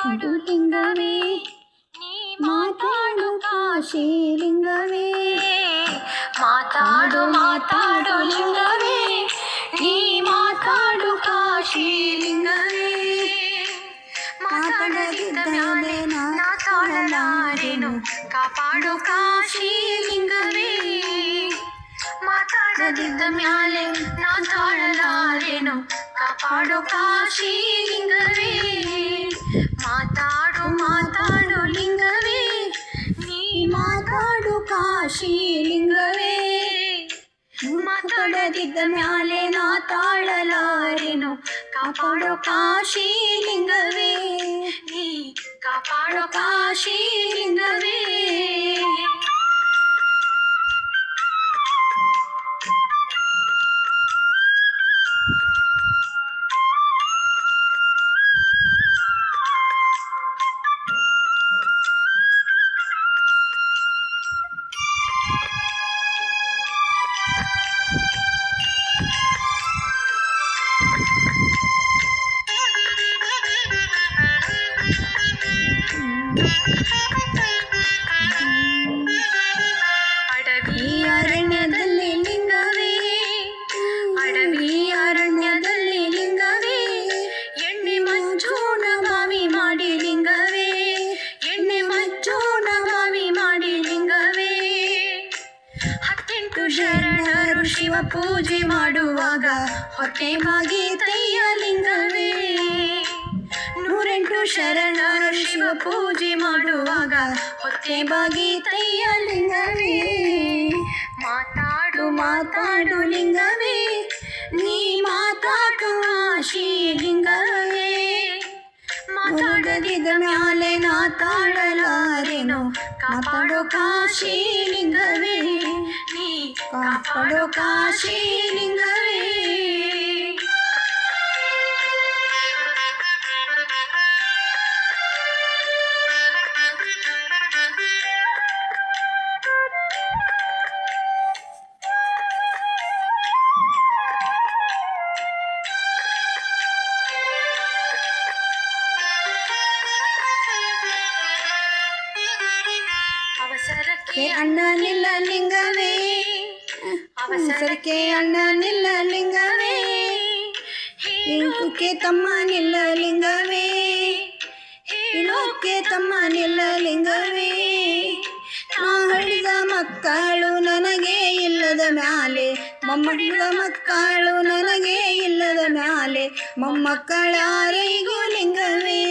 ಮಾತಾಡು ಲಿಂಗವೇ ನೀ ಮಾತಾಡು ಕಾಶಿ ಲಿಂಗವೇ ಮಾತಾಡು ಮಾತಾಡು ಲಿಂಗವೇ ನೀ ಮಾತಾಡು ಕಾಶಿ ಲಿಂಗವೇ ಮಾತಾಡದಿದ್ದ ಮ್ಯಾಲೆ ನಾ ತಾಳಲಾರೆನು ಕಾಪಾಡು ಕಾಶಿ ಲಿಂಗವೇ ಮಾತಾಡದಿದ್ದ ಮ್ಯಾಲೆ ನಾ ತಾಳಲಾರೆನು ಕಾಪಾಡು ಕಾಶಿ ಲಿಂಗವೇ ಮಾತಾಡು ಮಾತಾಡು ಲಿಂಗವೇ ನೀ ಮಾತಾಡು ಕಾಶಿ ಲಿಂಗವೇ ಮಾತಾಡದಿದ್ದ ಮ್ಯಾಲೆ ನಾ ತಾಳಲಾರೆನು ಕಾಪಾಡು ಕಾಶಿ ಲಿಂಗವೇ ನೀ ಕಾಪಾಡು ಕಾಶಿ ಲಿಂಗವೇ ಅಡವಿ ಅರಣ್ಯದಲ್ಲಿ ಲಿಂಗವೇ ಅಡವಿ ಅರಣ್ಯದಲ್ಲಿ ಲಿಂಗವೇ ಎಣ್ಣೆ ಮಂಜೂನ ಬಾವಿ ಮಾಡಿ ಲಿಂಗವೇ ಎಣ್ಣೆ ಮಂಜೂನ ಬಾವಿ ಮಾಡಿ ಲಿಂಗವೇ 18 ಶರಣರು ಶಿವ ಪೂಜೆ ಮಾಡುವಾಗ ಹೊಟ್ಟೆ ಬಾಗಿ ತಯ್ಯ ಲಿಂಗವೇ 108 ಶರಣರು ಶಿವ ಪೂಜೆ ಮಾಡುವಾಗ ಹೊಟ್ಟೆ ಬಾಗಿ ತಯ್ಯ ಲಿಂಗವೇ ಮಾತಾಡು ಮಾತಾಡು ಲಿಂಗವೇ ನೀ ಮಾತಾಡು ಕಾಶಿ ಲಿಂಗವೇ ಮಾತಾಡದಿದ್ದ ಮ್ಯಾಲೆ ನಾ ತಾಳಲಾರೆನು ಕಾಪಾಡು ಕಾಶಿ ಲಿಂಗವೇ ನೀ ಕಾಪಾಡು ಕಾಶಿ ಲಿಂಗವೇ ಅವಸರಕ್ಕೆ ಅಣ್ಣ ನಿಲ್ಲ ಲಿಂಗವೇ ಅವಸರಕ್ಕೆ ಅಣ್ಣ ನಿಲ್ಲ ಲಿಂಗವೇ ಹೇಳೋಕೆ ತಮ್ಮ ನಿಲ್ಲ ಲಿಂಗವೇ ಹೇಳೋಕೆ ತಮ್ಮ ನಿಲ್ಲ ಲಿಂಗವೇ ನಾ ಹಳಿದ ಮಕ್ಕಳು ನನಗೆ ಇಲ್ಲದ ಮ್ಯಾಲೆ ಮೊಮ್ಮಕ್ಕಳ ಮಕ್ಕಳು ನನಗೆ ಇಲ್ಲದ ಮ್ಯಾಲೆ ಮೊಮ್ಮಕ್ಕಳ ಯಾರಿಗೂ ಲಿಂಗವೇ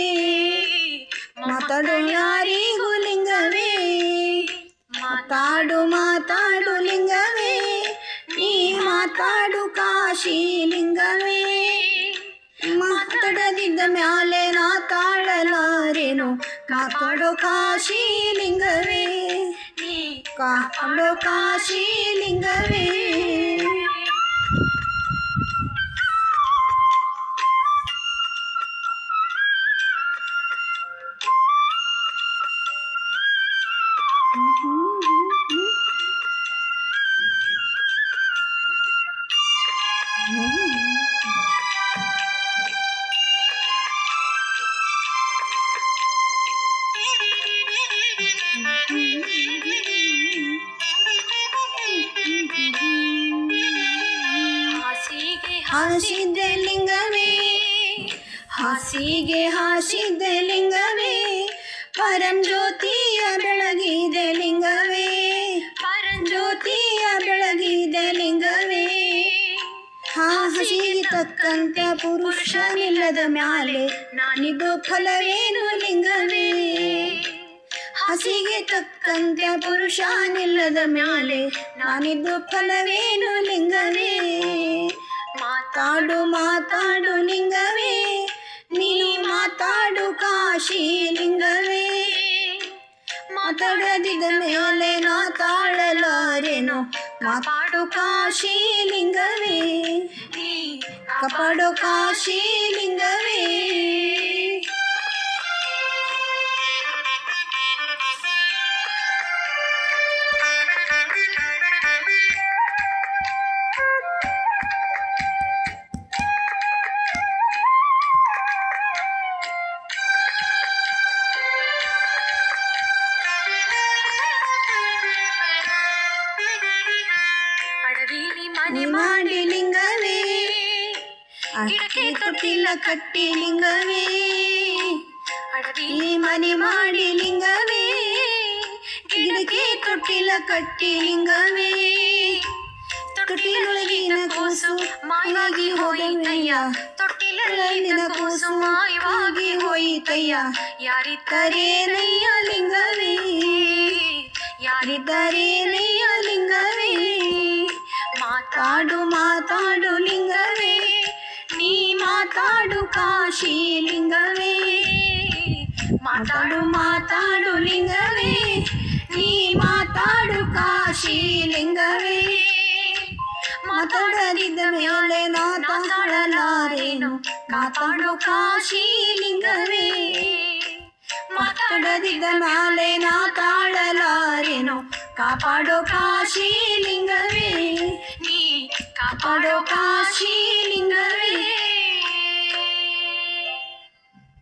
ಮಾತಾಡು ಯಾರಿಗೂ ಲಿಂಗವೇ ಮಾತಾಡು ಮಾತಾಡು ಲಿಂಗವೇ ನೀ ಮಾತಾಡು ಕಾಶಿ ಲಿಂಗವೇ ಮಾತಾಡದಿದ್ದ ಮ್ಯಾಲೆ ನಾ ತಾಳಲಾರೆನು ಕಾಪಾಡು ಕಾಶಿ ಲಿಂಗವೇ ನೀ ಕಾಪಾಡು ಕಾಶಿ ಲಿಂಗವೇ ಹಾಸಿದೆ ಲಿಂಗವೇ ಹಾಸಿಗೆ ಹಾಸಿದೆ ಲಿಂಗವೇ ಪರಂಜ್ಯೋತಿಯ ಬೆಳಗಿದೆ ಲಿಂಗವೇ ಪರಂಜ್ಯೋತಿಯ ಬೆಳಗಿದೆ ಲಿಂಗವೇ ಹಾಸಿಗೆ ತಕ್ಕಂತ ಪುರುಷನಿಲ್ಲದ ಮ್ಯಾಲೆ ನಾನಿದು ಫಲವೇನು ಲಿಂಗವೇ ಹಾಸಿಗೆ ತಕ್ಕಂತ ಪುರುಷನಿಲ್ಲದ ಮ್ಯಾಲೆ ನಾನಿದು ಫಲವೇನು ಲಿಂಗವೇ ಮಾತಾಡು ಮಾತಾಡು ಲಿಂಗವೇ ನೀನು ಮಾತಾಡು ಕಾಶಿ ಲಿಂಗವೇ ಮಾತಾಡದಿದ್ದ ಮೇಲೆ ನಾ ತಾಳಲಾರೆನು ಕಾಪಾಡು ಕಾಶಿ ಲಿಂಗವೇ ಕಾಪಾಡು ಕಾಶಿ ಲಿಂಗವೇ ತೊಟ್ಟಿಲ ಕಟ್ಟಿ ಲಿಂಗವೇ ಅಡವಿ ಮನೆ ಮಾಡಿ ಲಿಂಗವೇ ಗಿಡಕ್ಕೆ ತೊಟ್ಟಿಲ ಕಟ್ಟಿ ಲಿಂಗವೇ ತೊಟ್ಟಿಲೊಳಗಿನ ಕೂಸು ಮಾಯವಾಗಿ ಹೋಯಿತಯ್ಯ ತೊಟ್ಟಿಲೊಳಗಿನ ಕೂಸು ಮಾಯವಾಗಿ ಹೋಯಿತಯ್ಯ ಯಾರಿದ್ದರೇನಯ್ಯ ಲಿಂಗವೇ ಯಾರಿದ್ದರೇನಯ್ಯ ಲಿಂಗವೇ ಮಾತಾಡು ಮಾತಾಡು ಲಿಂಗವೇ ನೀ ಮಾತಾಡು ಕಾಶಿ ಲಿಂಗವೇ ಮಾತಾಡು ಮಾತಾಡು ಲಿಂಗವೇ ನೀ ಮಾತಾಡು ಕಾಶಿ ಲಿಂಗವೇ ಮಾತಾಡದಿದ್ದ ಮೇಲೆ ನಾ ತಾಳಲಾರೇನು ಕಾಪಾಡು ಕಾಶಿ ಲಿಂಗವೇ ಮಾತಾಡದಿದ್ದ ಮೇಲೆ ನಾ ತಾಳಲಾರೇನು ಕಾಪಾಡು ಕಾಶಿ ಲಿಂಗವೇ ನೀ ಕಾಪಾಡು ಕಾಶಿ